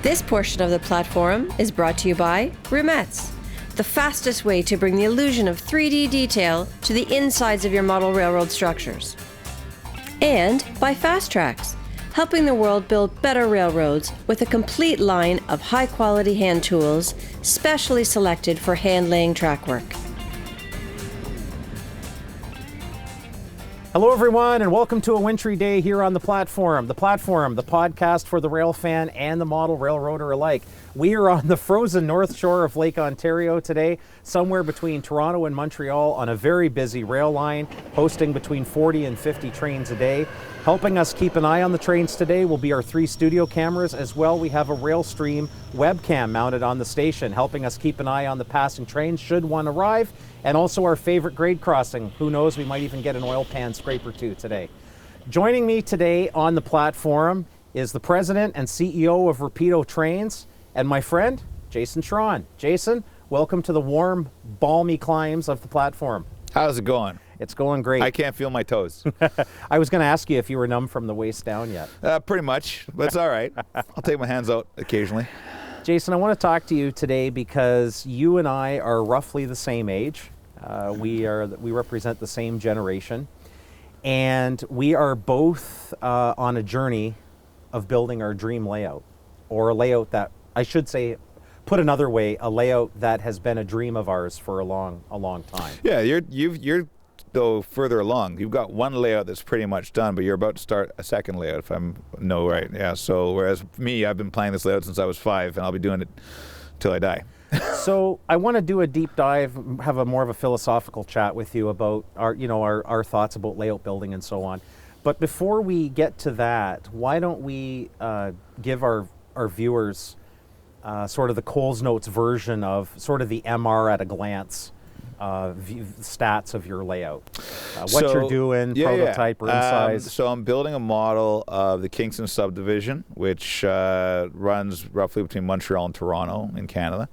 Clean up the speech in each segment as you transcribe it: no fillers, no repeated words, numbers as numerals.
This portion of the Platforum is brought to you by Roomettes, the fastest way to bring the illusion of 3D detail to the insides of your model railroad structures. And by Fast Tracks, helping the world build better railroads with a complete line of high-quality hand tools, specially selected for hand-laying track work. Hello, everyone, and welcome to a wintry day here on the Platforum. The Platforum, the podcast for the rail fan and the model railroader alike. We are on the frozen north shore of Lake Ontario today, somewhere between Toronto and Montreal on a very busy rail line, hosting between 40 and 50 trains a day. Helping us keep an eye on the trains today will be our 3 studio cameras. As well, we have a RailStream webcam mounted on the station, helping us keep an eye on the passing trains should one arrive, and also our favorite grade crossing. Who knows, we might even get an oil pan scrape or two today. Joining me today on the Platforum is the president and CEO of Rapido Trains, and my friend, Jason Shron. Jason, welcome to the warm, balmy climes of the Platforum. How's it going? It's going great. I can't feel my toes. I was going to ask you if you were numb from the waist down yet. Pretty much, but it's all right. I'll take my hands out occasionally. Jason, I want to talk to you today because you and I are roughly the same age. We represent the same generation, and we are both on a journey of building our dream layout, or a layout that, I should say, put another way, a layout that has been a dream of ours for a long time. Yeah, you're though further along. You've got one layout that's pretty much done, but you're about to start a second layout, if I'm right. Yeah. So whereas me, I've been planning this layout since I was 5, and I'll be doing it till I die. So I want to do a deep dive, have a more of a philosophical chat with you about our thoughts about layout building and so on. But before we get to that, why don't we give our viewers sort of the Coles Notes version of sort of the MR at a glance stats of your layout, what you're doing, prototype, room size. So I'm building a model of the Kingston subdivision, which runs roughly between Montreal and Toronto in Canada.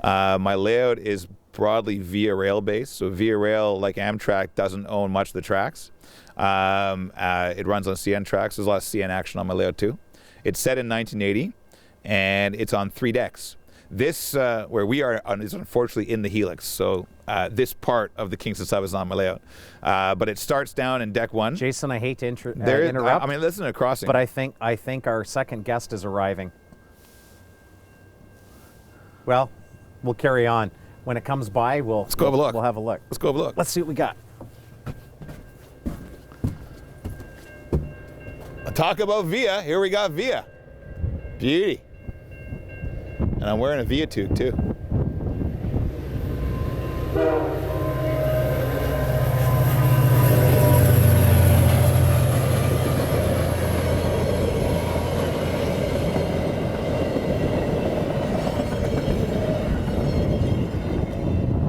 My layout is broadly Via Rail based. So Via Rail, like Amtrak, doesn't own much of the tracks. It runs on CN tracks. There's a lot of CN action on my layout too. It's set in 1980, and it's on 3 decks. This, where we are, is unfortunately in the helix. So this part of the Kingston sub is on my layout. But it starts down in deck 1. Jason, I hate to interrupt. I mean, listen to crossing. But I think our second guest is arriving. Well, we'll carry on. When it comes by, let's go have a look. We'll have a look. Let's go have a look. Let's see what we got. Talk about Via. Here we got Via. Beauty. And I'm wearing a Via tube too.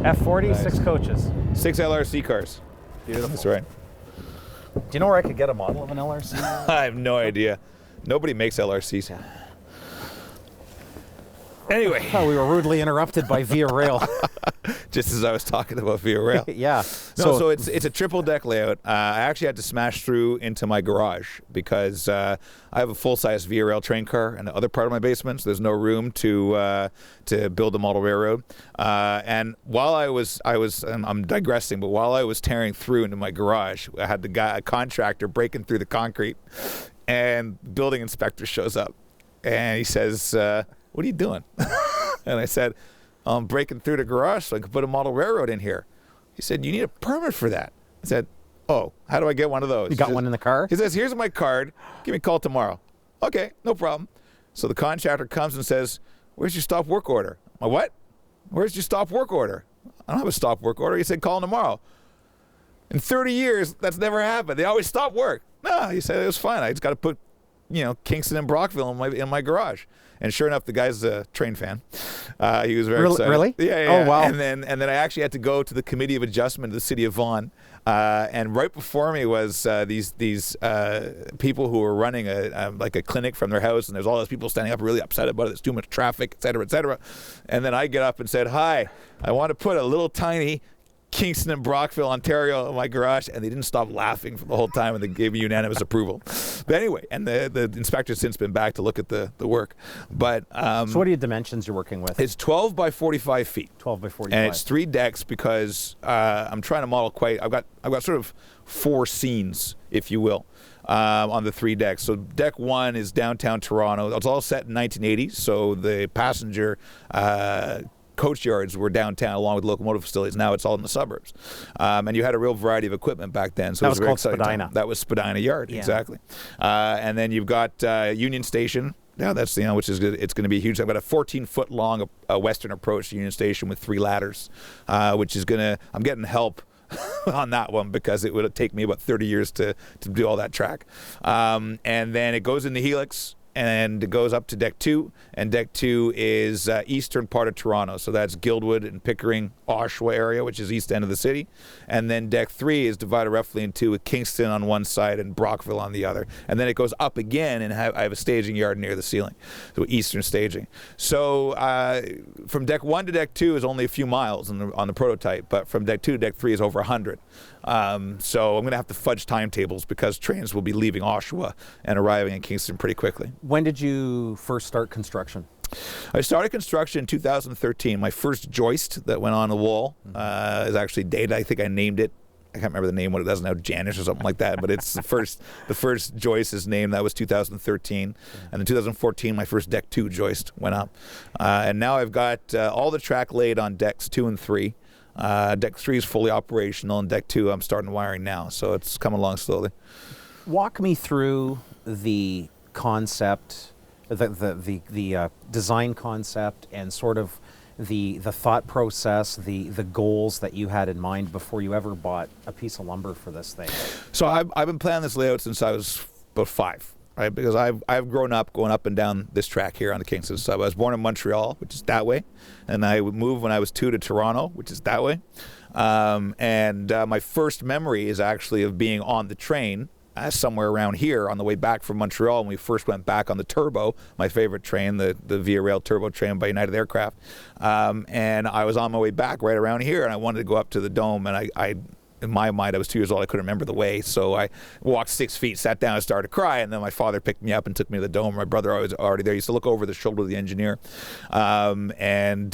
F40, Nice. 6 coaches. 6 LRC cars. Beautiful. That's right. Do you know where I could get a model of an LRC? I have no idea. Nobody makes LRCs. Anyway. Oh, we were rudely interrupted by Via Rail. Just as I was talking about Via Rail. Yeah. So it's a triple deck layout. I actually had to smash through into my garage because I have a full-size Via Rail train car in the other part of my basement, so there's no room to build a model railroad. And while and I'm digressing, but while I was tearing through into my garage, I had a contractor breaking through the concrete, and the building inspector shows up, and he says, "What are you doing?" And I said, "I'm breaking through the garage so I can put a model railroad in here." He said, "You need a permit for that." I said, "Oh, how do I get one of those?" You got one in the car? He says, "Here's my card. Give me a call tomorrow." Okay, no problem. So the contractor comes and says, "Where's your stop work order?" My what? "Where's your stop work order?" "I don't have a stop work order." He said, "Call tomorrow." In 30 years, that's never happened. They always stop work. No, he said, "It was fine. I just got to put, Kingston and Brockville in my garage." And sure enough, the guy's a train fan. He was very excited. Really? Yeah. Oh, wow. And then I actually had to go to the Committee of Adjustment of the City of Vaughan. And right before me was these people who were running a clinic from their house, and there's all those people standing up really upset about it. There's too much traffic, et cetera, et cetera. And then I get up and said, "Hi, I want to put a little tiny Kingston and Brockville, Ontario in my garage, and they didn't stop laughing for the whole time, and they gave me unanimous approval. But anyway, and the inspector's since been back to look at the work. But so what are your dimensions you're working with? It's 12 by 45 feet. 12 by 45. And it's 3 decks because I'm trying to model I've got sort of 4 scenes, if you will, on the 3 decks. So deck 1 is downtown Toronto. It's all set in 1980, so the passenger coach yards were downtown along with locomotive facilities. Now it's all in the suburbs. And you had a real variety of equipment back then. So that it was very called exciting Spadina. time. That was Spadina Yard, yeah. Exactly. And then you've got Union Station. Yeah, that's which is good. It's going to be huge. I've got a 14-foot long western approach to Union Station with 3 ladders, which is I'm getting help on that one because it would take me about 30 years to do all that track. And then it goes into Helix, and it goes up to deck 2, and deck 2 is eastern part of Toronto, so that's Guildwood and Pickering, Oshawa area, which is east end of the city, and then deck 3 is divided roughly in 2 with Kingston on one side and Brockville on the other, and then it goes up again, and I have a staging yard near the ceiling, so eastern staging. So from deck 1 to deck 2 is only a few miles on the prototype, but from deck 2 to deck 3 is over 100. So I'm going to have to fudge timetables because trains will be leaving Oshawa and arriving in Kingston pretty quickly. When did you first start construction? I started construction in 2013. My first joist that went on the wall is actually dated. I think I named it. I can't remember the name, what it does now, Janice or something like that. But it's the first joist is named. That was 2013. And in 2014, my first deck 2 joist went up. And now I've got all the track laid on decks 2 and 3. Deck 3 is fully operational, and deck 2 I'm starting wiring now, so it's coming along slowly. Walk me through the concept, the design concept, and sort of the thought process, the goals that you had in mind before you ever bought a piece of lumber for this thing. So I've been planning this layout since I was about 5. Right, because I've grown up going up and down this track here on the Kingston. So I was born in Montreal, which is that way, and I would move when I was 2 to Toronto, which is that way. And my first memory is actually of being on the train somewhere around here on the way back from Montreal when we first went back on the Turbo, my favorite train, the Via Rail Turbo train by United Aircraft. And I was on my way back right around here, and I wanted to go up to the Dome, and I in my mind, I was 2 years old. I couldn't remember the way. So I walked 6 feet, sat down, and started to cry. And then my father picked me up and took me to the Dome. My brother was already there. He used to look over the shoulder of the engineer. And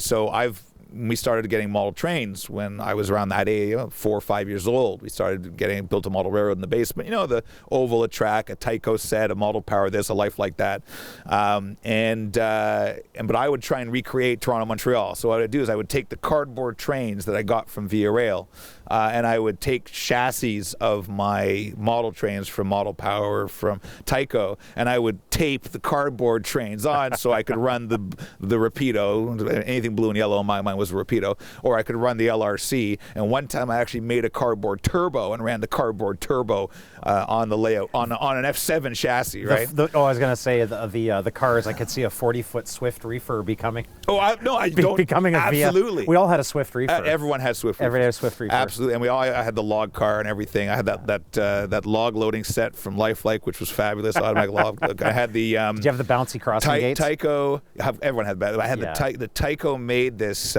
so we started getting model trains when I was around that age, 4 or 5 years old. We started built a model railroad in the basement. The oval, a track, a Tyco set, a model power this, a life like that. But I would try and recreate Toronto, Montreal. So what I'd do is I would take the cardboard trains that I got from Via Rail, and I would take chassis of my model trains from Model Power, from Tyco, and I would tape the cardboard trains on so I could run the Rapido. Anything blue and yellow in my mind was a Rapido, or I could run the LRC. And one time I actually made a cardboard turbo and ran the cardboard turbo on the layout on an F7 chassis, right? I was going to say the cars. I could see a 40-foot Swift Reefer becoming. I don't. Becoming a absolutely. We all had a Swift Reefer. Everyone had Swift Reefer. Everyone had a Swift Reefer. Absolutely, and I had the log car and everything. I had that log loading set from Lifelike, which was fabulous. Automatic log. I had the. Did you have the bouncy crossing gates? Tyco. Everyone had that. I had the Tyco made this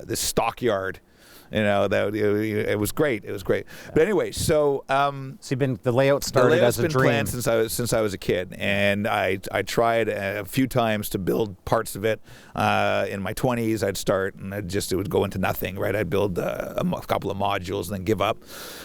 this stockyard. It was great. It was great. But anyway, so the layout started as a dream. The layout's been planned since I was a kid, and I tried a few times to build parts of it. In my 20s, I'd start, and it would go into nothing. Right, I'd build a couple of modules and then give up.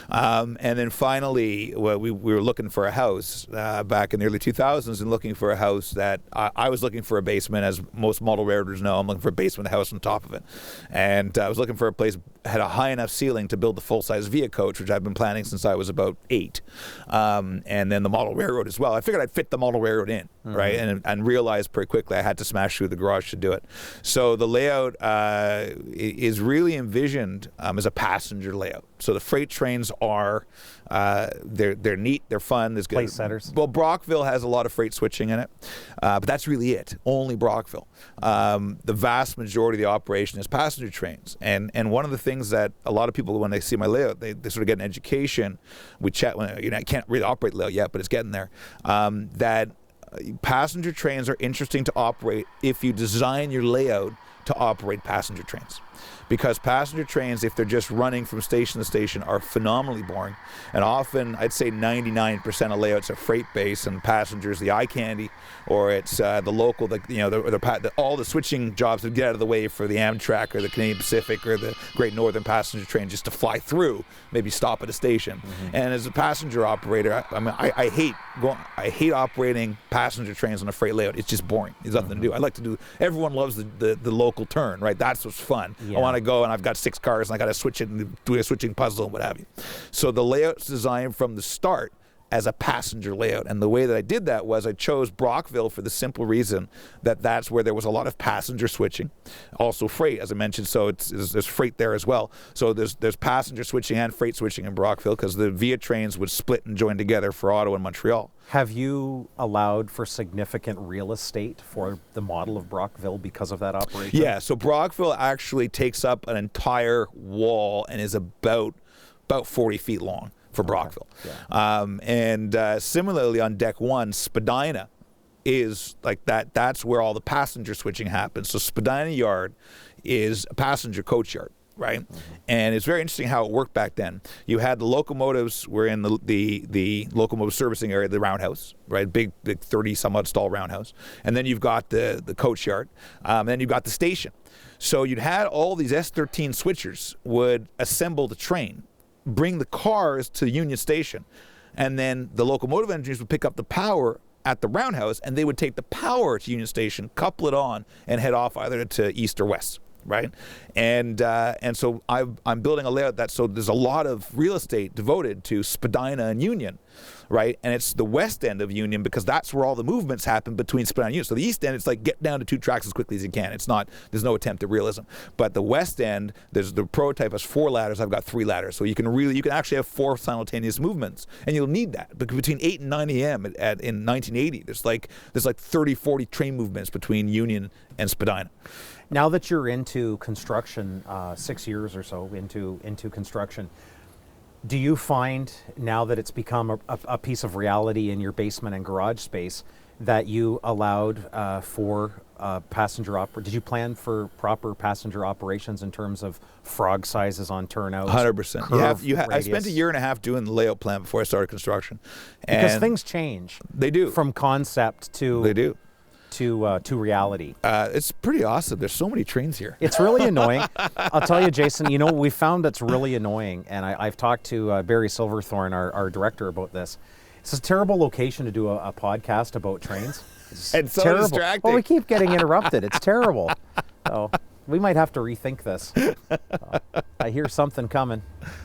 And then finally, we were looking for a house back in the early 2000s, and looking for a house that I was looking for a basement, as most model railroaders know. I'm looking for a basement with a house on top of it, and I was looking for a place had a high enough ceiling to build the full-size Via coach, which I've been planning since I was about 8, and then the model railroad as well. I figured I'd fit the model railroad in, right, and realized pretty quickly I had to smash through the garage to do it. So the layout is really envisioned as a passenger layout. So the freight trains are they're neat, they're fun. There's place setters. Well, Brockville has a lot of freight switching in it, but that's really it. Only Brockville. The vast majority of the operation is passenger trains, and one of the things that a lot of people, when they see my layout, they sort of get an education. We chat when I can't really operate layout yet, but it's getting there. That passenger trains are interesting to operate if you design your layout to operate passenger trains. because passenger trains, if they're just running from station to station, are phenomenally boring. And often, I'd say 99% of layouts are freight-based, and passengers the eye candy, or it's the local, all the switching jobs would get out of the way for the Amtrak or the Canadian Pacific or the Great Northern Passenger Train just to fly through, maybe stop at a station. And as a passenger operator, I hate operating passenger trains on a freight layout. It's just boring. There's nothing to do. I like to do. Everyone loves the local turn, right? That's what's fun. Yeah. I want to go and I've got 6 cars and I got to switch it and do a switching puzzle and what have you. So the layout's designed from the start as a passenger layout. And the way that I did that was I chose Brockville for the simple reason that that's where there was a lot of passenger switching. Also freight, as I mentioned, so there's freight there as well. So there's passenger switching and freight switching in Brockville because the via trains would split and join together for Ottawa and Montreal. Have you allowed for significant real estate for the model of Brockville because of that operation? Yeah, so Brockville actually takes up an entire wall and is about 40 feet long for Brockville. Yeah. Similarly on Deck 1, Spadina is like that. That's where all the passenger switching happens. So Spadina Yard is a passenger coach yard, right? And it's very interesting how it worked back then. You had the locomotives were in the locomotive servicing area, the roundhouse, right? Big 30-some-odd stall roundhouse. And then you've got the coach yard. Then you've got the station. So you'd had all these S13 switchers would assemble the train, bring the cars to Union Station, and then the locomotive engineers would pick up the power at the roundhouse, and they would take the power to Union Station, couple it on, and head off either to east or west, right? And so I'm building a layout so there's a lot of real estate devoted to Spadina and Union, right? And it's the west end of Union because that's where all the movements happen between Spadina and Union. So the east end, it's like get down to 2 tracks as quickly as you can. There's no attempt at realism. But the west end, the prototype has 4 ladders. I've got 3 ladders. So you can actually have 4 simultaneous movements, and you'll need that. Because between 8 and 9 a.m. in 1980, there's like 30, 40 train movements between Union and Spadina. Now that you're into construction, 6 years or so into construction, do you find now that it's become a piece of reality in your basement and garage space that you allowed for passenger did you plan for proper passenger operations in terms of frog sizes on turnouts? 100%. I spent a year and a half doing the layout plan before I started construction. Because things change. They do. From concept to... They do. To reality. It's pretty awesome. There's so many trains here. It's really annoying. I'll tell you, Jason, we found that's really annoying, and I've talked to Barry Silverthorne, our director, about this. It's a terrible location to do a podcast about trains. It's so terrible. distracting. Well, we keep getting interrupted. It's terrible. So we might have to rethink this. I hear something coming.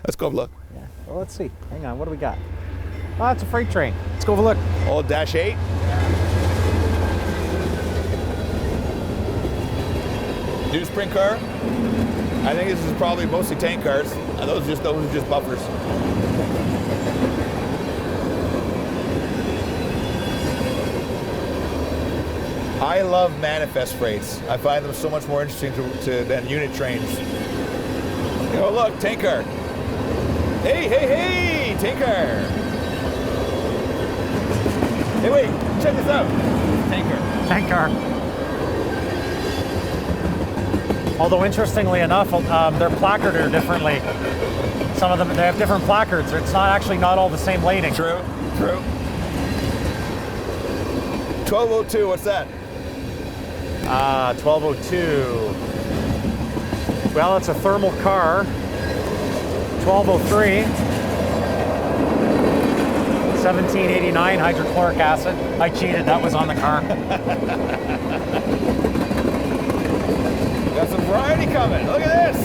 Let's go have a look. Yeah. Well, let's see. Hang on. What do we got? Oh, it's a freight train. Let's go have a look. Old Dash 8. New sprint car. I think this is probably mostly tank cars. Those are just buffers. I love manifest freights. I find them so much more interesting than unit trains. Oh look, tank car. Hey, tank car. Hey wait, check this out. Tank car. Although interestingly enough, they're placarded differently. Some of them, they have different placards. It's not all the same lading. True. 1202, what's that? 1202. Well, it's a thermal car. 1203. 1789 hydrochloric acid. I cheated, that was on the car. Got some variety coming. Look at this.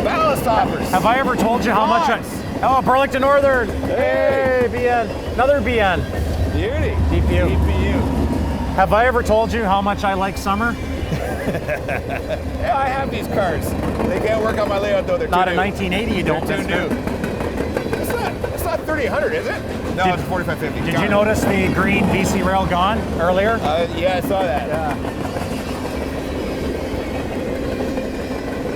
Ballast hoppers. Have I ever told you how much Oh, Burlington Northern. Hey, BN. Another BN. Beauty. DPU. Have I ever told you how much I like summer? Yeah, I have these cars. They can't work on my layout though. They're not too in new. 1980. You don't. They're too new. It's not 3800, is it? No, it's 4550. Did you notice the green BC Rail gone earlier? Yeah, I saw that. Yeah.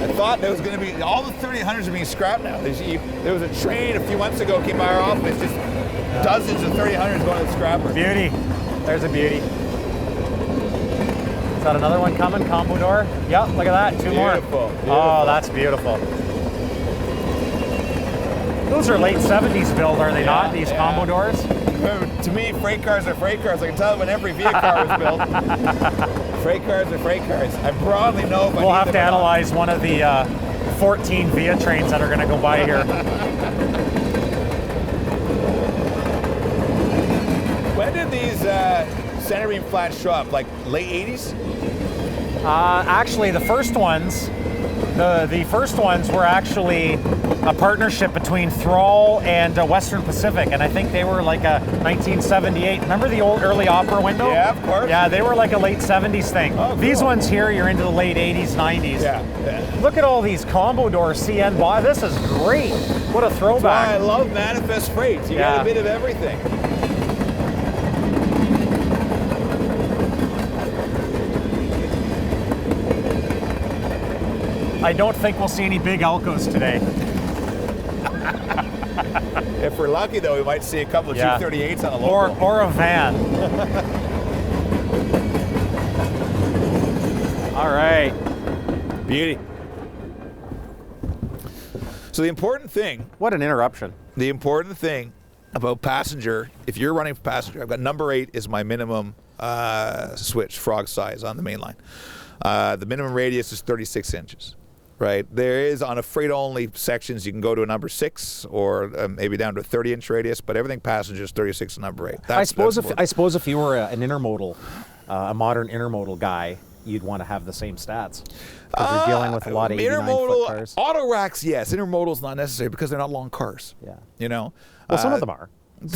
I thought there was going to be, all the 3800s are being scrapped now. There was a train a few months ago came by our office, just dozens of 3800s going to the scrapper. Beauty. There's a beauty. that another one coming? Combo door? Yep, look at that. Two more. Beautiful. Oh, that's beautiful. Those are late 70s build, are they not? These combo doors? To me, freight cars are freight cars. I can tell when every V car was built. Freight cars are freight cars. I broadly know if I We'll need have to them or not. analyze one of the 14 Via trains that are going to go by here. When did these center beam flats show up? Like late 80s? Actually, the first ones were actually a partnership between Thrall and Western Pacific, and I think they were like a 1978. Remember the old early opera window? Yeah, of course. Yeah, they were like a late 70s thing. Oh, cool. These ones here, you're into the late 80s, 90s. Yeah. Look at all these combo door CN body. This is great. What a That's why throwback. I love manifest freights. You Yeah. get a bit of everything. I don't think we'll see any big Elcos today. If we're lucky, though, we might see a couple of Yeah. 238s on a local. Or a van. All right. Beauty. So the important thing What an interruption. about passenger, if you're running for passenger, I've got number 8 is my minimum switch frog size on the main line. The minimum radius is 36 inches. Right, there is on a freight-only sections you can go to a number 6 or maybe down to a 30-inch radius, but everything passenger is 36 and number 8. I suppose if you were an intermodal, a modern intermodal guy, you'd want to have the same stats because you're dealing with a lot of 89-foot cars. Auto racks, yes. Intermodal's not necessary because they're not long cars. Yeah. You know. Well, some of them are.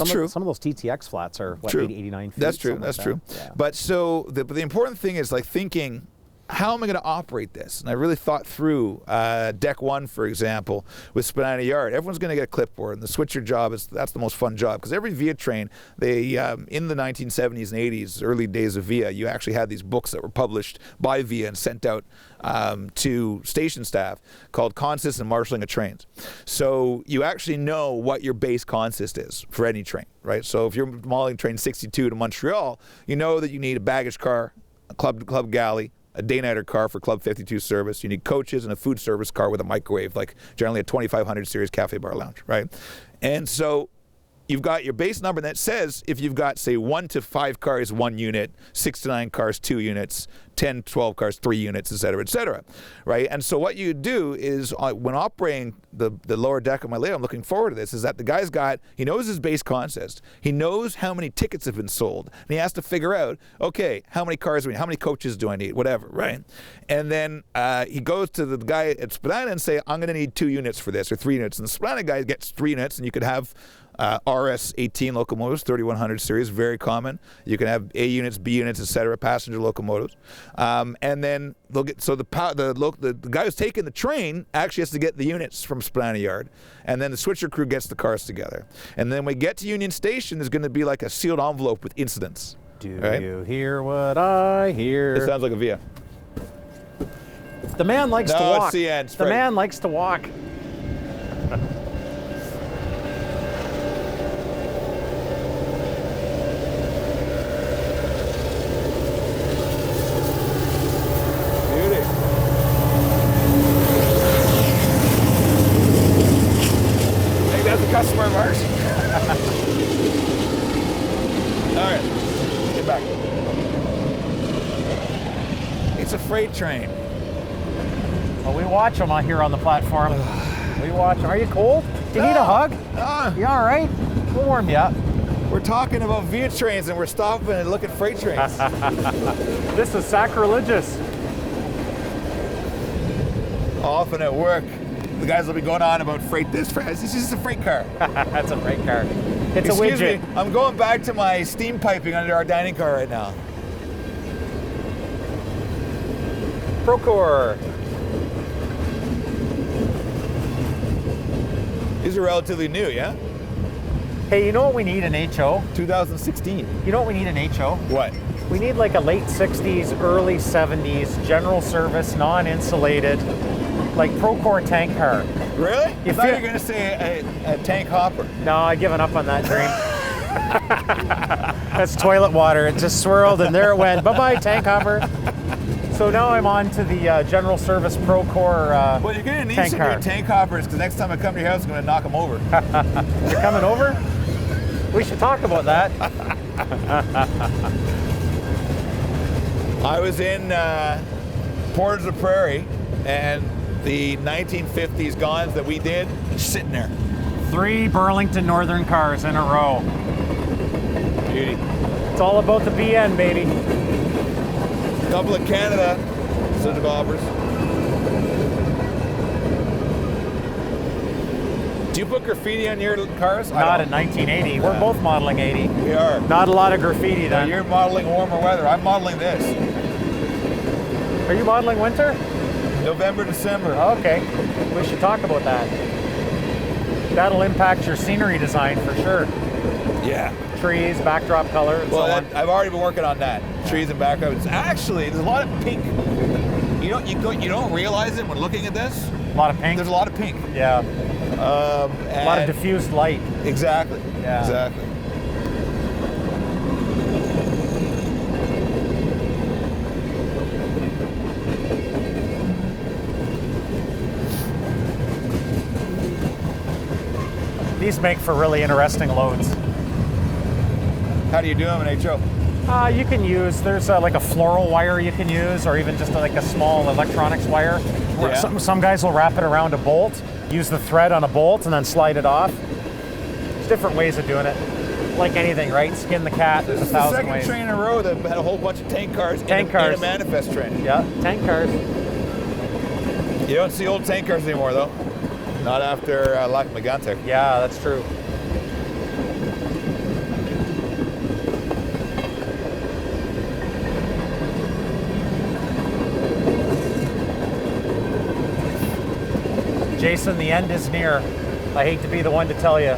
True. Some of those TTX flats are what, True. 80, 89 feet. That's true. something That's like true. that. Yeah. But so the important thing is like thinking, how am I going to operate this? And I really thought through deck 1, for example, with Spadina Yard. Everyone's going to get a clipboard, and the switcher job that's the most fun job because every Via train, they in the 1970s and 80s, early days of Via, you actually had these books that were published by Via and sent out to station staff called Consist and Marshalling of Trains. So you actually know what your base consist is for any train, right? So if you're modeling train 62 to Montreal, you know that you need a baggage car, a club galley, a day-nighter car for Club 52 service. You need coaches and a food service car with a microwave, like generally a 2500 series cafe bar lounge, right? And so you've got your base number that says if you've got, say, 1 to 5 cars, 1 unit, 6 to 9 cars, 2 units, 10, 12 cars, 3 units, et cetera, right? And so what you do is when operating the lower deck of my layout, I'm looking forward to this, is that the guy's he knows his base consist. He knows how many tickets have been sold. And he has to figure out, okay, how many cars do we need? How many coaches do I need? Whatever, right? And then he goes to the guy at Spadina and say, I'm going to need 2 units for this or 3 units. And the Spadina guy gets 3 units, and you could have RS-18 locomotives, 3100 series, very common. You can have A units, B units, etc., passenger locomotives. And then they'll get, so the guy who's taking the train actually has to get the units from Spadina Yard. And then the switcher crew gets the cars together. And then when we get to Union Station, there's going to be like a sealed envelope with incidents. Do you hear what I hear? It sounds like a Via. The man likes to walk. It's CN, it's the right. man likes to walk. Customer of ours. All right, get back. It's a freight train. Well, we watch them out here on the platform. We watch. Are you cold? Do you need a hug? You all right? We'll warm you up. We're talking about Via trains and we're stopping and looking at freight trains. This is sacrilegious. Often at work, the guys will be going on about freight this. This is just a freight car. That's a freight car. It's Excuse a widget. me, I'm going back to my steam piping under our dining car right now. Procore. These are relatively new, yeah? Hey, you know what we need in HO? 2016. You know what we need in HO? What? We need like a late 60s, early 70s, general service, non-insulated, like Procore tank car. Really? I You thought you feel- were going to say a tank hopper. No, I've given up on that dream. That's toilet water. It just swirled and there it went. Bye-bye, tank hopper. So now I'm on to the General Service Procore Well, you're going to need tank some car. new tank hoppers because next time I come to your house, I'm going to knock them over. You're coming over? We should talk about that. I was in Portage la Prairie, and the 1950s Gons that we did, sitting there. 3 Burlington Northern cars in a row. Beauty. It's all about the BN, baby. Couple of Canada Civic Hoppers. Do you put graffiti on your cars? Not in 1980. We're both modeling 80. We are. Not a lot of graffiti Now then. you're modeling warmer weather. I'm modeling this. Are you modeling winter? November, December. Okay. We should talk about that. That'll impact your scenery design for sure. Yeah. Trees, backdrop color, and Well, so on. I've already been working on that. Trees and backgrounds. Actually, there's a lot of pink. You don't realize it when looking at this. A lot of pink. There's a lot of pink. Yeah. A lot of And- diffused light. Exactly. Yeah. Exactly. These make for really interesting loads. How do you do them in HO? You can use, there's like a floral wire you can use, or even just like a small electronics wire. Where Yeah. some guys will wrap it around a bolt, use the thread on a bolt, and then slide it off. There's different ways of doing it. Like anything, right? Skin the cat, there's This a is the thousand second ways. train in a row that had a whole bunch of tank cars, Tank in cars. a manifest train. Yeah, tank cars. You don't see old tank cars anymore, though. Not after Lac Megantic. Yeah, that's true. Jason, the end is near. I hate to be the one to tell you,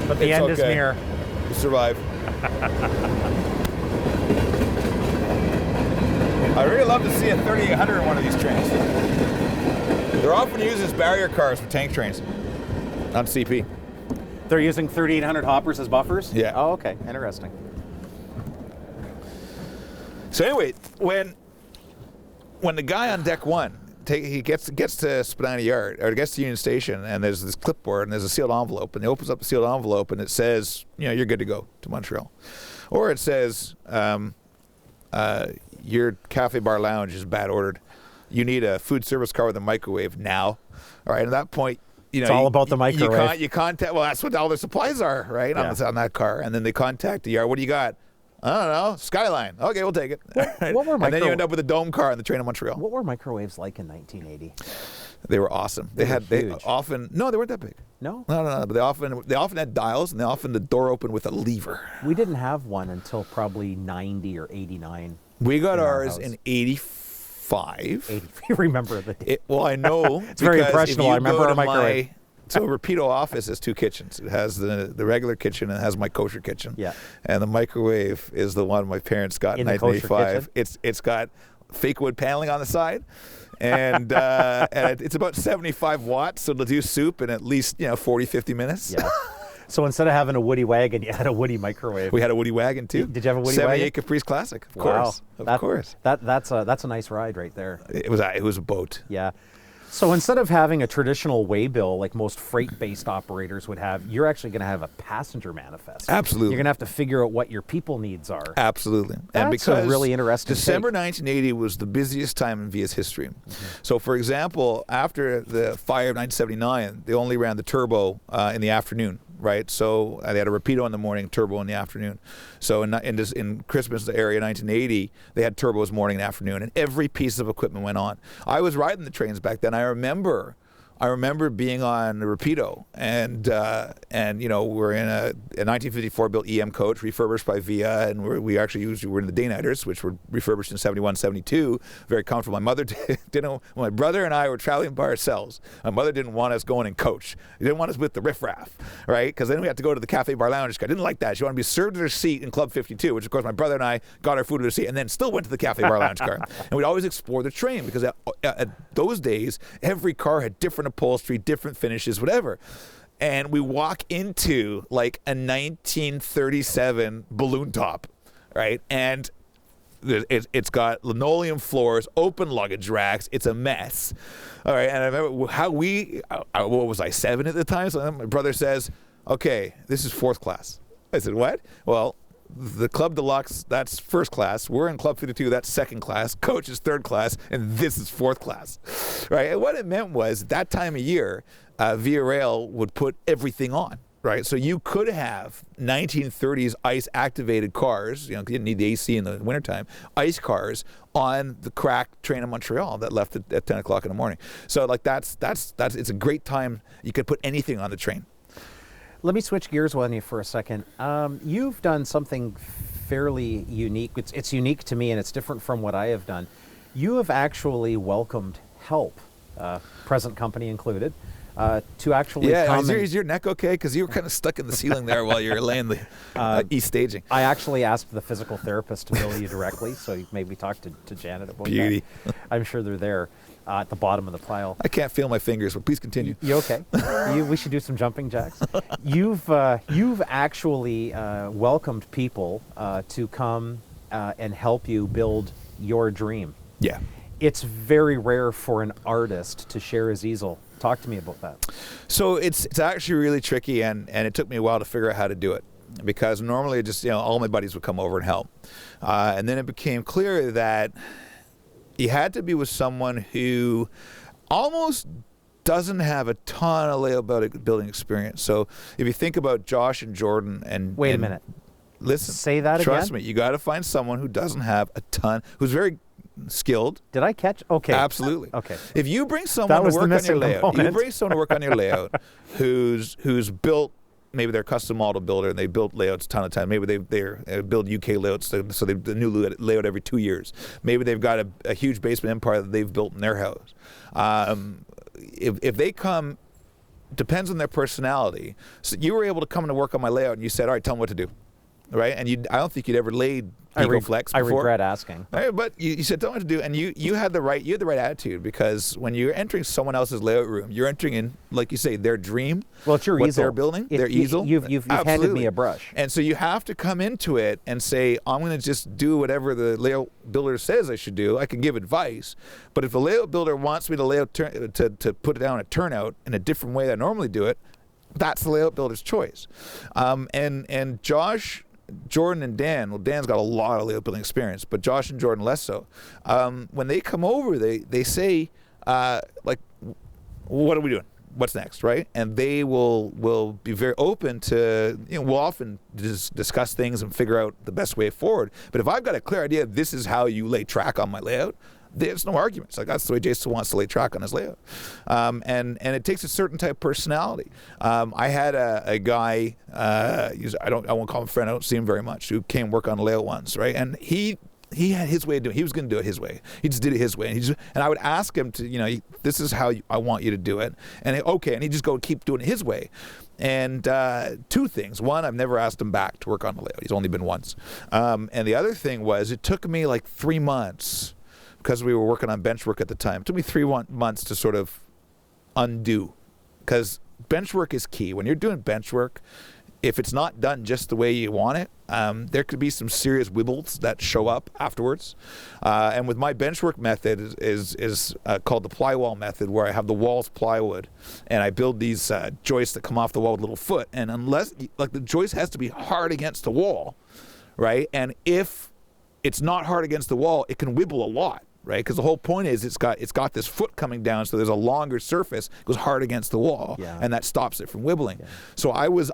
but the It's end is okay. near. You survive. I really love to see a 3800 in one of these trains. They're often used as barrier cars for tank trains on CP. They're using 3800 hoppers as buffers? Yeah. Oh, okay. Interesting. So anyway, when the guy on deck one, he gets to Spadina Yard, or gets to Union Station, and there's this clipboard, and there's a sealed envelope, and he opens up the sealed envelope, and it says, you're good to go to Montreal. Or it says, your cafe bar lounge is bad ordered. You need a food service car with a microwave now. All right, at that point, It's all about the microwave. You contact, well, that's what all their supplies are, right, on that car. And then they contact the yard. What do you got? I don't know. Skyline. Okay, we'll take it. What were and then you end up with a dome car on the train to Montreal. What were microwaves like in 1980? They were awesome. They were huge. they weren't that big. No? No. But they often had dials, and the door opened with a lever. We didn't have one until probably 90 or 89. We got In our ours house. in 85. 80. You remember the Well, I know. It's very because impressionable. if you I remember go our to microwave. So Rapido office has 2 kitchens. It has the regular kitchen and it has my kosher kitchen. Yeah. And the microwave is the one my parents got in In the kosher 1985. It's got fake wood paneling on the side. And it's about 75 watts, so it'll do soup in at least 40, 50 minutes. Yeah. So instead of having a Woody wagon, you had a Woody microwave. We had a Woody wagon too. Did you have a Woody 78 wagon? Caprice Classic, of Wow. course. Of course. That's a nice ride right there. It was a boat. Yeah. So instead of having a traditional waybill like most freight-based operators would have, you're actually going to have a passenger manifest. Absolutely. You're going to have to figure out what your people needs are. Absolutely. That's And because a really interesting December take. 1980 was the busiest time in Via's history. So, for example, after the fire of 1979, they only ran the turbo in the afternoon, right? So they had a Rapido in the morning, turbo in the afternoon. So in Christmas area 1980, they had turbos morning and afternoon, and every piece of equipment went on. I was riding the trains back then. I remember being on a Rapido, and we're in a 1954 built EM coach refurbished by Via, and we were in the Day-Nighters, which were refurbished in 71, 72. Very comfortable. My mother didn't. My brother and I were traveling by ourselves. My mother didn't want us going in coach. She didn't want us with the riffraff, right? Because then we had to go to the Cafe Bar Lounge. I didn't like that. She wanted to be served at her seat in Club 52, which of course my brother and I got our food at her seat, and then still went to the Cafe Bar Lounge car. And we'd always explore the train because at those days every car had different upholstery, different finishes, whatever. And we walk into like a 1937 balloon top, right? And It's got linoleum floors, open luggage racks. It's a mess. All right, and I remember how what was I, 7 at the time? So my brother says, okay, this is 4th class. I said, what? Well, the Club Deluxe, that's 1st class. We're in Club 52, that's 2nd class. Coach is 3rd class, and this is 4th class. Right? And what it meant was that time of year, Via Rail would put everything on. Right, so you could have 1930s ice-activated cars. You didn't need the AC in the wintertime. Ice cars on the cracked train in Montreal that left at 10 o'clock in the morning. So like that's it's a great time. You could put anything on the train. Let me switch gears on you for a second. You've done something fairly unique. It's unique to me, and it's different from what I have done. You have actually welcomed help, present company included. To actually come. Is your neck okay? Because you were kind of stuck in the ceiling there while you were laying the e-staging. I actually asked the physical therapist to bill you directly, so you maybe talk to Janet about Beauty. that. I'm sure they're there at the bottom of the pile. I can't feel my fingers, but please continue. You okay? We should do some jumping jacks. You've actually welcomed people to come and help you build your dream. Yeah. It's very rare for an artist to share his easel. Talk to me about that. So it's actually really tricky, and it took me a while to figure out how to do it, because normally just all my buddies would come over and help, and then it became clear that you had to be with someone who almost doesn't have a ton of layout building experience. So if you think about Josh and Jordan and wait a minute, listen, say that again. Trust me, you got to find someone who doesn't have a ton, who's very skilled. Did I catch? Okay. Absolutely. Okay. If you bring someone to work on your layout, who's built, maybe they're a custom model builder and they built layouts a ton of time. Maybe they build UK layouts, so they the new layout every 2 years. Maybe they've got a huge basement empire that they've built in their house. If they come, depends on their personality. So you were able to come to work on my layout and you said, all right, tell them what to do. Right? And I don't think you'd ever laid EcoFlex before. I regret asking. Right, but you said tell them what to do, and you had the right attitude, because when you're entering someone else's layout room, you're entering in, like you say, their dream. Well, it's your what easel. They're building, their easel. You've handed me a brush. And so you have to come into it and say, I'm going to just do whatever the layout builder says I should do. I can give advice, but if the layout builder wants me to to put it down a turnout in a different way than I normally do it, that's the layout builder's choice. And Josh, Jordan, and Dan, well, Dan's got a lot of layout building experience, but Josh and Jordan less so. When they come over, they say, like, what are we doing? What's next, right? And they will be very open to, we'll often discuss things and figure out the best way forward. But if I've got a clear idea, this is how you lay track on my layout, there's no arguments. Like, that's the way Jason wants to lay track on his layout. And it takes a certain type of personality. I had a guy, I won't call him a friend, I don't see him very much, who came work on a layout once, right? And he had his way of doing it. He was going to do it his way. He just did it his way. And I would ask him to, this is how I want you to do it. And okay, and he'd just go keep doing it his way. And 2 things. One, I've never asked him back to work on a layout. He's only been once. And the other thing was, it took me like 3 months, because we were working on bench work at the time. It took me 3 months to sort of undo, because bench work is key. When you're doing bench work, if it's not done just the way you want it, there could be some serious wibbles that show up afterwards. And with my bench work method is called the plywall method, where I have the walls plywood, and I build these joists that come off the wall with a little foot. And unless, like, the joist has to be hard against the wall, right? And if it's not hard against the wall, it can wibble a lot. Right, because the whole point is it's got this foot coming down, so there's a longer surface, it goes hard against the wall, and that stops it from wibbling. Yeah. So I was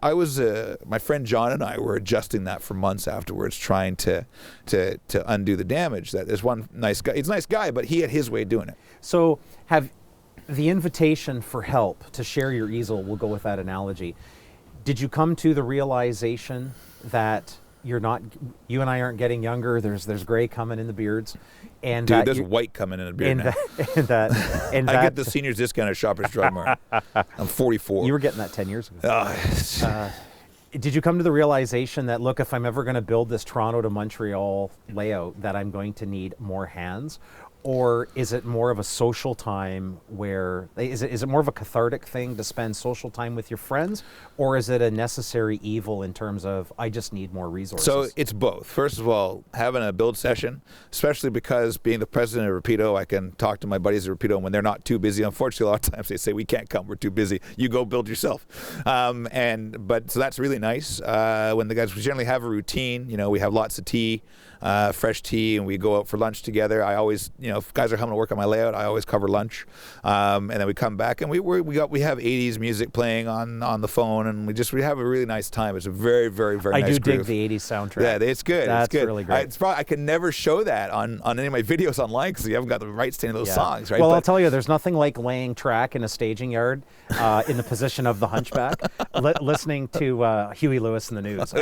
my friend John and I were adjusting that for months afterwards, trying to undo the damage. That there's one nice guy. He's a nice guy, but he had his way of doing it. So have the invitation for help to share your easel, we'll go with that analogy. Did you come to the realization that you and I aren't getting younger, there's gray coming in the beards, and dude, there's white coming in the beard now. I get the seniors discount at Shoppers Drug Mart. I'm 44. You were getting that 10 years ago. Did you come to the realization that, look, if I'm ever going to build this Toronto to Montreal layout, that I'm going to need more hands? Or is it more of a social time where, is it more of a cathartic thing to spend social time with your friends? Or is it a necessary evil in terms of, I just need more resources? So it's both. First of all, having a build session, especially because being the president of Rapido, I can talk to my buddies at Rapido when they're not too busy. Unfortunately, a lot of times they say, we can't come, we're too busy. You go build yourself. But so that's really nice. When the guys, we generally have a routine, we have lots of tea, fresh tea, and we go out for lunch together. I always, if guys are coming to work on my layout, I always cover lunch, and then we come back and we have 80s music playing on the phone, and we have a really nice time. It's a very, very, very nice groove. I do dig the 80s soundtrack. Yeah, it's good. That's it's good. really great. I can never show that on any of my videos online because you haven't got the rights to any of those songs, right? Well, I'll tell you, there's nothing like laying track in a staging yard in the position of the hunchback, listening to Huey Lewis in the news.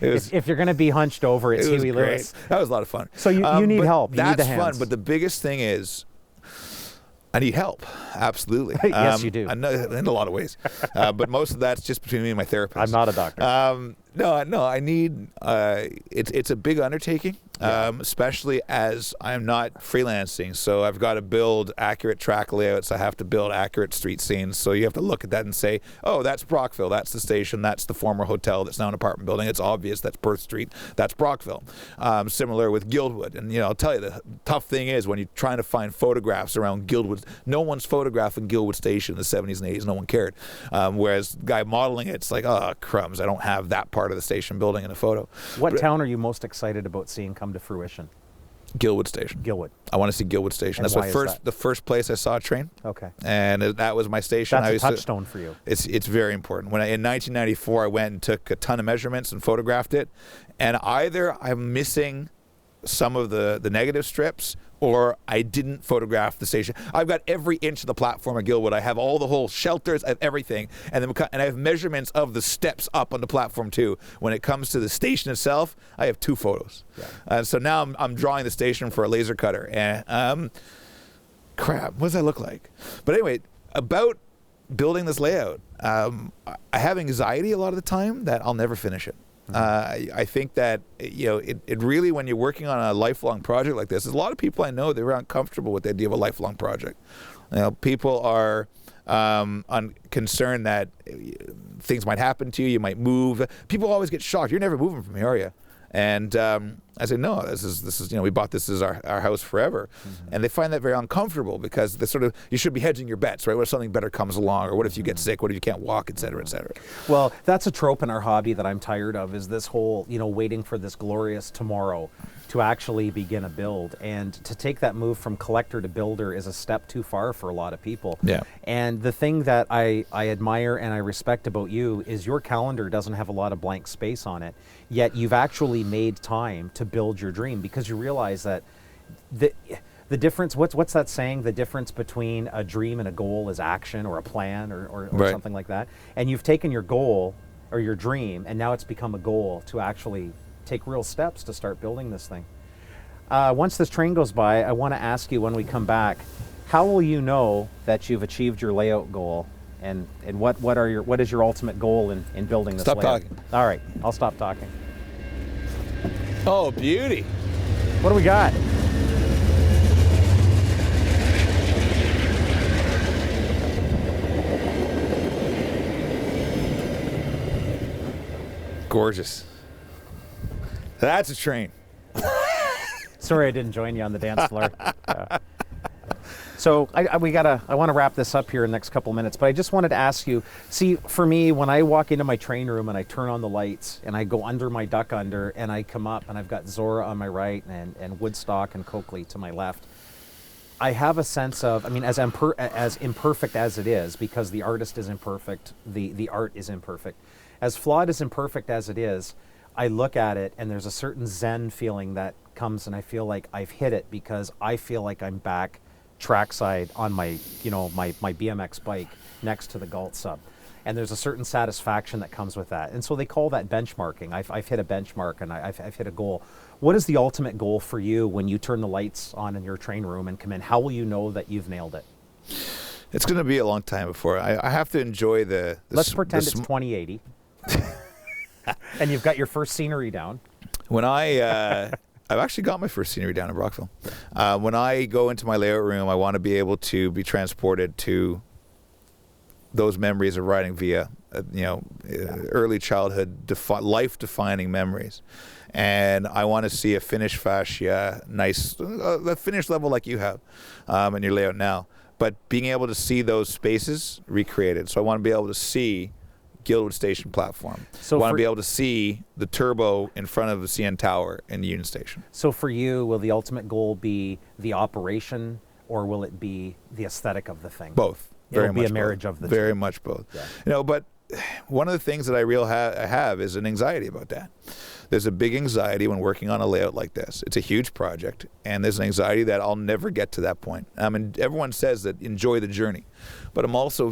If you're going to be hunched over, it's Huey Lewis. That was a lot of fun. So you need help. You need the hands. That's fun, but the biggest thing is I need help. Absolutely. Yes, you do. In a lot of ways. But most of that's just between me and my therapist. I'm not a doctor. No, I need, it's a big undertaking, especially as I'm not freelancing. So I've got to build accurate track layouts. I have to build accurate street scenes. So you have to look at that and say, oh, that's Brockville. That's the station. That's the former hotel that's now an apartment building. It's obvious. That's Perth Street. That's Brockville. Similar with Guildwood. And, I'll tell you, the tough thing is when you're trying to find photographs around Guildwood, no one's photographing Guildwood Station in the 70s and 80s. No one cared. Whereas the guy modeling it's like, oh, crumbs. I don't have that part of the station building in a photo. What town are you most excited about seeing come to fruition? Guildwood Station. Guildwood. I want to see Guildwood Station. And That's the first place I saw a train. Okay. And that was my station. That's a touchstone for you. It's very important. In 1994, I went and took a ton of measurements and photographed it. And either I'm missing some of the negative strips, or I didn't photograph the station. I've got every inch of the platform at Guildwood. I have all the whole shelters, I have everything. And I have measurements of the steps up on the platform too. When it comes to the station itself, I have 2 photos. Yeah. So now I'm drawing the station for a laser cutter. And crap, what does that look like? But anyway, about building this layout, I have anxiety a lot of the time that I'll never finish it. I think that, it really, when you're working on a lifelong project like this, there's a lot of people I know, they're uncomfortable with the idea of a lifelong project. People are concerned that things might happen to you, you might move. People always get shocked. You're never moving from here, are you? And I said, no, this is we bought this as our house forever. Mm-hmm. And they find that very uncomfortable because you should be hedging your bets, right? What if something better comes along, or what if you get sick, what if you can't walk, et cetera, et cetera. Well, that's a trope in our hobby that I'm tired of, is this whole, waiting for this glorious tomorrow to actually begin a build. And to take that move from collector to builder is a step too far for a lot of people. Yeah. And the thing that I admire and I respect about you is your calendar doesn't have a lot of blank space on it, yet you've actually made time to build your dream, because you realize that the difference, what's that saying? The difference between a dream and a goal is action, or a plan, or right. something like that. And you've taken your goal or your dream, and now it's become a goal to actually take real steps to start building this thing. Once this train goes by, I want to ask you, when we come back, how will you know that you've achieved your layout goal, and what is your ultimate goal in building this layout? Stop talking. All right, I'll stop talking. Oh, beauty. What do we got? Gorgeous. That's a train. Sorry I didn't join you on the dance floor. So I want to wrap this up here in the next couple minutes, but I just wanted to ask you, see, for me, when I walk into my train room and I turn on the lights and I go under my duck under and I come up and I've got Zora on my right and Woodstock and Coakley to my left, I have a sense of, as imperfect as it is, because the artist is imperfect, the art is imperfect, as flawed as imperfect as it is, I look at it and there's a certain zen feeling that comes, and I feel like I've hit it, because I feel like I'm back trackside on my BMX bike next to the Galt sub, and there's a certain satisfaction that comes with that. And so they call that benchmarking. I've hit a benchmark, and I've hit a goal. What is the ultimate goal for you when you turn the lights on in your train room and come in? How will you know that you've nailed it? It's going to be a long time before I have to enjoy the Let's pretend it's 2080 and you've got your first scenery down. When I I've actually got my first scenery down in Brockville. When I go into my layout room, I want to be able to be transported to those memories of riding via, early childhood, life-defining memories. And I want to see a finished fascia, nice, a finished level like you have in your layout now. But being able to see those spaces recreated. So I want to be able to see Guildwood Station platform. So I want to be able to see the turbo in front of the CN Tower in the Union Station. So for you, will the ultimate goal be the operation, or will it be the aesthetic of the thing? Both. It'll be a marriage of the two. Very much both. Yeah. But one of the things that I have is an anxiety about that. There's a big anxiety when working on a layout like this. It's a huge project, and there's an anxiety that I'll never get to that point. I mean, everyone says that enjoy the journey, but I'm also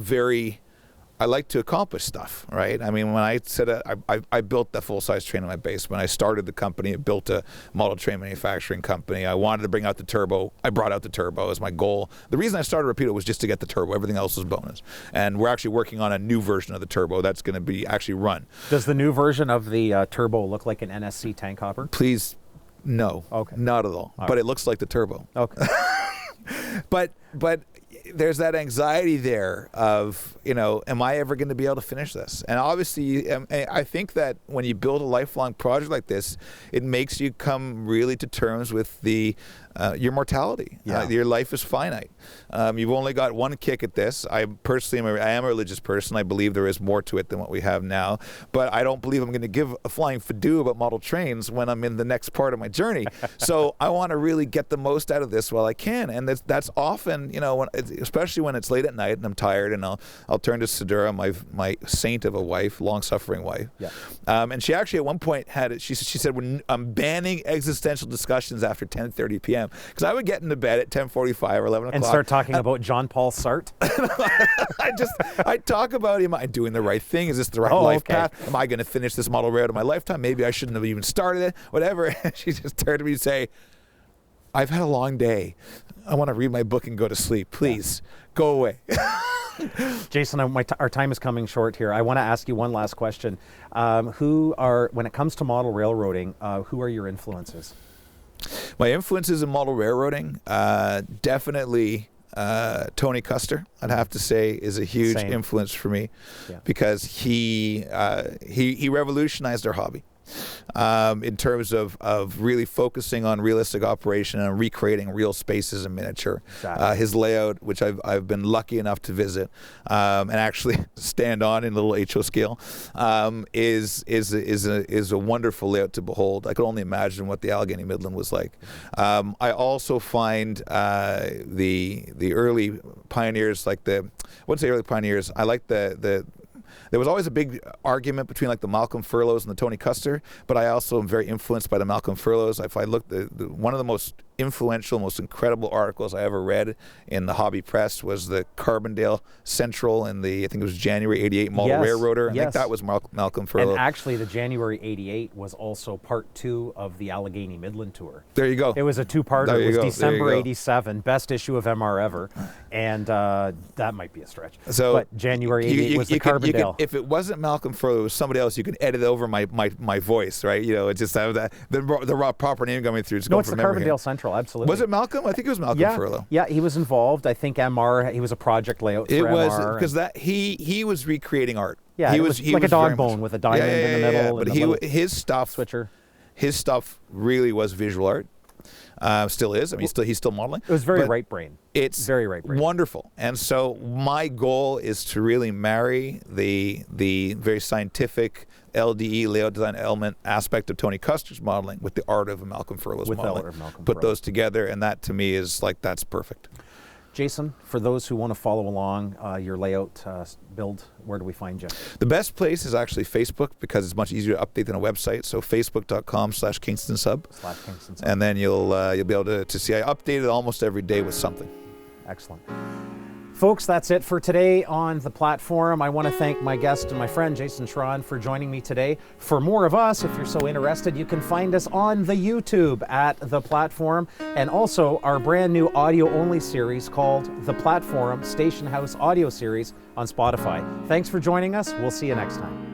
I like to accomplish stuff, right? I mean, when I said I built the full-size train in my basement. I started the company. I built a model train manufacturing company. I wanted to bring out the turbo. I brought out the turbo as my goal. The reason I started Rapido was just to get the turbo. Everything else was bonus. And we're actually working on a new version of the turbo that's going to be actually run. Does the new version of the turbo look like an NSC tank hopper? Please, no. Okay. Not at all. But it looks like the turbo. Okay. But there's that anxiety there of, am I ever going to be able to finish this? And obviously, I think that when you build a lifelong project like this, it makes you come really to terms with your mortality. Yeah. Your life is finite. You've only got one kick at this. I am a religious person. I believe there is more to it than what we have now. But I don't believe I'm going to give a flying fadoo about model trains when I'm in the next part of my journey. So I want to really get the most out of this while I can. And that's often, especially when it's late at night and I'm tired, and I'll turn to Sidura, my saint of a wife, long-suffering wife. Yeah. And she actually at one point she said, when I'm banning existential discussions after 10:30 p.m. Because I would get into bed at 10:45 or 11 o'clock. And start talking about John Paul Sartre? I talk about, am I doing the right thing? Is this the right life path? Am I going to finish this model railroad in my lifetime? Maybe I shouldn't have even started it, whatever. And she just turned to me and say, I've had a long day. I want to read my book and go to sleep. Please, go away. Jason, our time is coming short here. I want to ask you one last question. When it comes to model railroading, who are your influences? My influences in model railroading, definitely Tony Custer, I'd have to say, is a huge influence for me, because he revolutionized our hobby. In terms of really focusing on realistic operation and recreating real spaces in miniature. Exactly. His layout, which I've been lucky enough to visit and actually stand on in a little HO scale, is a wonderful layout to behold. I could only imagine what the Allegheny Midland was like. I also find the early pioneers, I wouldn't say early pioneers. I like there was always a big argument between the Malcolm Furloughs and the Tony Custer, but I also am very influenced by the Malcolm Furloughs. If I look, one of the most influential, most incredible articles I ever read in the hobby press was the Carbondale Central in I think it was January '88 model railroader. I think that was Malcolm Furlough. And actually the January '88 was also part 2 of the Allegheny Midland tour. There you go. It was a 2-parter. It was December '87, best issue of MR ever. And that might be a stretch. But January '88 was the Carbondale. If it wasn't Malcolm Furlough, it was somebody else, you could edit over my voice, right? It just have the raw proper name coming through. No, it's the Carbondale Central. Absolutely. Was it Malcolm? I think it was Malcolm Furlough. Yeah, he was involved. I think MR, he was a project layout for MR. It was, because he was recreating art. Yeah, he was like a dog bone with a diamond in the middle. But his stuff, switcher. His stuff really was visual art. Still is. I mean, he's still modeling. It was very right brain. It's very right brain. Wonderful. And so my goal is to really marry the very scientific LDE, layout design element aspect of Tony Custer's modeling with the art of Malcolm Furlough's modeling. Put those together, and that to me is that's perfect. Jason, for those who want to follow along your layout build, where do we find you? The best place is actually Facebook, because it's much easier to update than a website. So facebook.com/KingstonSub. /KingstonSub. And then you'll be able to see I update it almost every day with something. Excellent. Folks, that's it for today on the Platforum. I want to thank my guest and my friend Jason Shron for joining me today. For more of us, if you're so interested, you can find us on the YouTube at the Platforum, and also our brand new audio-only series called the Platforum Station House Audio Series on Spotify. Thanks for joining us. We'll see you next time.